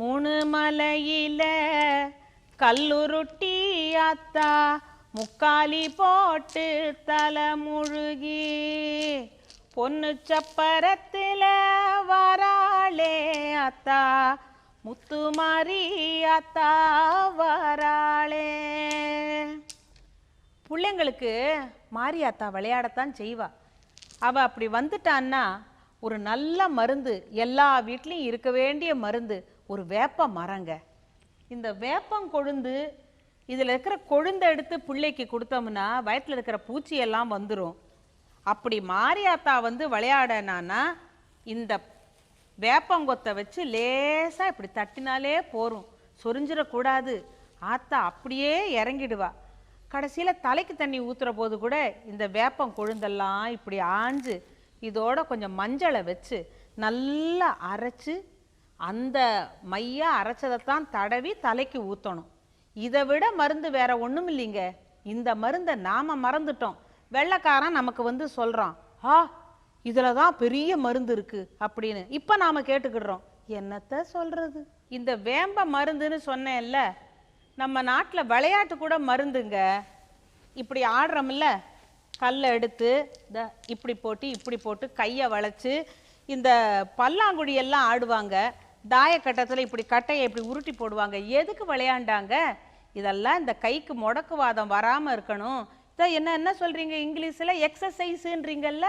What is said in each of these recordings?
மூணு மலையில கல்லுருட்டி அத்தா முக்காலி போட்டு தலை முழுகி பொண்ணு சப்பரத்தில் வராளே அத்தா முத்துமாரி அத்தா வராளே. பிள்ளைங்களுக்கு மாரியாத்தா விளையாடத்தான் செய்வா. அவள் அப்படி வந்துட்டான்னா ஒரு நல்ல மருந்து, எல்லா வீட்லேயும் இருக்க வேண்டிய மருந்து ஒரு வேப்ப மரங்க. இந்த வேப்பம் கொழுந்து, இதில் இருக்கிற கொழுந்தை எடுத்து பிள்ளைக்கு கொடுத்தோம்னா வயிற்றில் இருக்கிற பூச்சியெல்லாம் வந்துடும். அப்படி மாரியாத்தா வந்து விளையாடனான்னா இந்த வேப்பங்கொத்தை வச்சு லேசாக இப்படி தட்டினாலே போரும், சொரிஞ்சிடக்கூடாது. ஆத்தா அப்படியே இறங்கிடுவா. கடைசியில் தலைக்கு தண்ணி ஊற்றுற போது கூட இந்த வேப்பம் கொழுந்தெல்லாம் இப்படி ஆஞ்சு இதோட கொஞ்சம் மஞ்சளை வச்சு நல்லா அரைச்சி அந்த மையா அரைச்சதைத்தான் தடவி தலைக்கு ஊற்றணும். இதை விட மருந்து வேற ஒன்றும் இல்லைங்க. இந்த மருந்தை நாம் மறந்துட்டோம். வெள்ளைக்காரன் நமக்கு வந்து சொல்கிறான், இதில் தான் பெரிய மருந்து இருக்குது அப்படின்னு. இப்போ நாம் கேட்டுக்கிடுறோம், என்னத்தை சொல்கிறது. இந்த வேம்ப மருந்துன்னு சொன்னேன்ல, நம்ம நாட்டில் விளையாட்டு கூட மருந்துங்க. இப்படி ஆடுறோம்ல, கல்லை எடுத்து இப்படி போட்டு கையை வளைச்சி இந்த பல்லாங்குழியெல்லாம் ஆடுவாங்க. தாயக்கட்டத்தில் இப்படி கட்டையை இப்படி உருட்டி போடுவாங்க. எதுக்கு விளையாண்டாங்க? இதெல்லாம் இந்த கைக்கு முடக்குவாதம் வராமல் இருக்கணும். இதான் என்ன சொல்கிறீங்க இங்கிலீஷில், எக்ஸசைஸுன்றீங்கல்ல,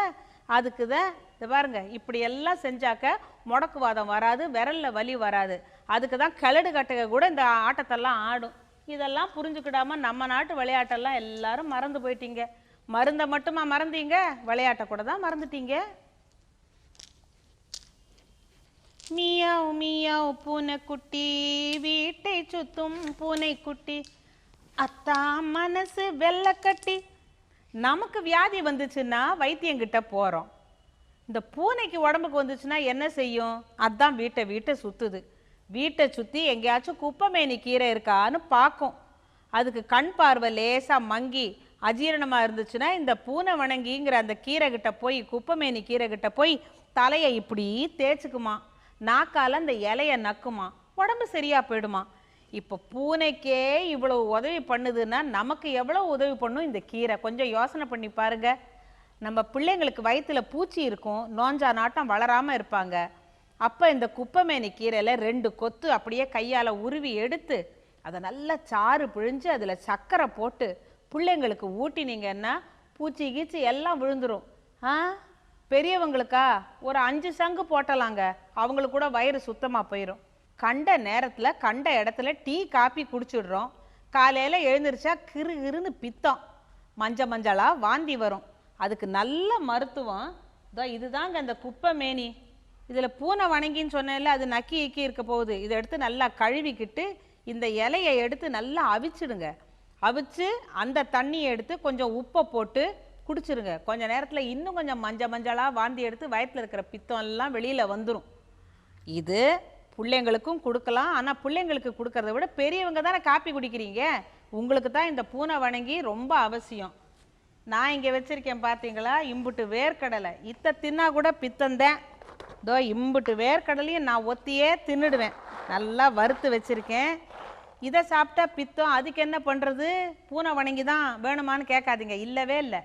அதுக்கு தான். இதை பாருங்க, இப்படி எல்லாம் செஞ்சாக்க முடக்குவாதம் வராது, விரலில் வலி வராது. அதுக்கு தான் கிழடு கட்டையை கூட இந்த ஆட்டத்தெல்லாம் ஆடும். இதெல்லாம் புரிஞ்சுக்கிடாமல் நம்ம நாட்டு விளையாட்டெல்லாம் எல்லாரும் மறந்து போயிட்டீங்க. மருந்தை மட்டுமா மறந்தீங்க, விளையாட்டை கூட தான் மறந்துட்டீங்க. மியாவ் மியாவ் பூனைக்குட்டி, வீட்டை சுத்தும் பூனைக்குட்டி, அத்தா மனசு வெள்ளக்கட்டி. நமக்கு வியாதி வந்துச்சுன்னா வைத்தியங்கிட்ட போகிறோம். இந்த பூனைக்கு உடம்புக்கு வந்துச்சுன்னா என்ன செய்யும்? அதுதான் வீட்டை சுற்றுது. வீட்டை சுற்றி எங்கேயாச்சும் குப்பைமேனி கீரை இருக்கான்னு பார்க்கும். அதுக்கு கண் பார்வை லேசாக மங்கி அஜீரணமாக இருந்துச்சுன்னா இந்த பூனை வணங்கிங்கிற அந்த கீரை கிட்ட போய், குப்பைமேனி கீரை கிட்ட போய் தலையை இப்படி தேய்ச்சிக்குமா, நாக்கால் அந்த இலையை நக்குமா, உடம்பு சரியாக போயிடுமா. இப்போ பூனைக்கே இவ்வளோ உதவி பண்ணுதுன்னா நமக்கு எவ்வளோ உதவி பண்ணும் இந்த கீரை? கொஞ்சம் யோசனை பண்ணி பாருங்க. நம்ம பிள்ளைங்களுக்கு வயிற்றில் பூச்சி இருக்கும், நோஞ்சா நாட்டம் வளராமல் இருப்பாங்க. அப்போ இந்த குப்பைமேனி கீரையில் 2 கொத்து அப்படியே கையால் உருவி எடுத்து அதை நல்லா சாறு பிழிஞ்சு அதில் சர்க்கரை போட்டு பிள்ளைங்களுக்கு ஊட்டினீங்கன்னா பூச்சி கீச்சி எல்லாம் விழுந்துடும். பெரியவங்களுக்கா ஒரு 5 சங்கு போட்டலாங்க, அவங்களுக்கு கூட வயிறு சுத்தமாக போயிடும். கண்ட நேரத்தில் கண்ட இடத்துல டீ காப்பி குடிச்சிடுறோம். காலையில் எழுந்திரிச்சா கிருன்னு பித்தம், மஞ்சளாக வாந்தி வரும். அதுக்கு நல்ல மருத்துவம் இதுதாங்க இந்த குப்பைமேனி. இதில் பூனை வணங்கின்னு சொன்னேன்ல, அது நக்கி இக்கி இருக்க போகுது. இதை எடுத்து நல்லா கழுவிக்கிட்டு இந்த இலையை எடுத்து நல்லா அவிச்சிடுங்க. அவிச்சு அந்த தண்ணியை எடுத்து கொஞ்சம் உப்பை போட்டு குடிச்சிருங்க. கொஞ்சம் நேரத்தில் இன்னும் கொஞ்சம் மஞ்சளாக வாந்தி எடுத்து வயிற்றில் இருக்கிற பித்தம் எல்லாம் வெளியில் வந்துடும். இது பிள்ளைங்களுக்கும் கொடுக்கலாம். ஆனால் பிள்ளைங்களுக்கு கொடுக்கறத விட பெரியவங்க தானே காப்பி குடிக்கிறீங்க, உங்களுக்கு தான் இந்த பூனை வணங்கி ரொம்ப அவசியம். நான் இங்கே வச்சுருக்கேன் பார்த்தீங்களா, இம்புட்டு வேர்க்கடலை. இத்தை தின்னா கூட பித்தந்தேன். இம்புட்டு வேர்க்கடலையும் நான் ஒத்தியே தின்னுடுவேன். நல்லா வறுத்து வச்சுருக்கேன். இதை சாப்பிட்டா பித்தம், அதுக்கு என்ன பண்ணுறது? பூனை வணங்கி தான் வேணுமான்னு கேட்காதீங்க, இல்லவே இல்லை.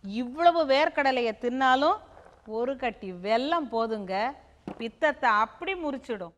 இவ்வளவு வேர்க்கடலையை தின்னாலும் ஒரு கட்டி வெல்லம் போதுங்க, பித்தத்தை அப்படி முறிச்சிடும்.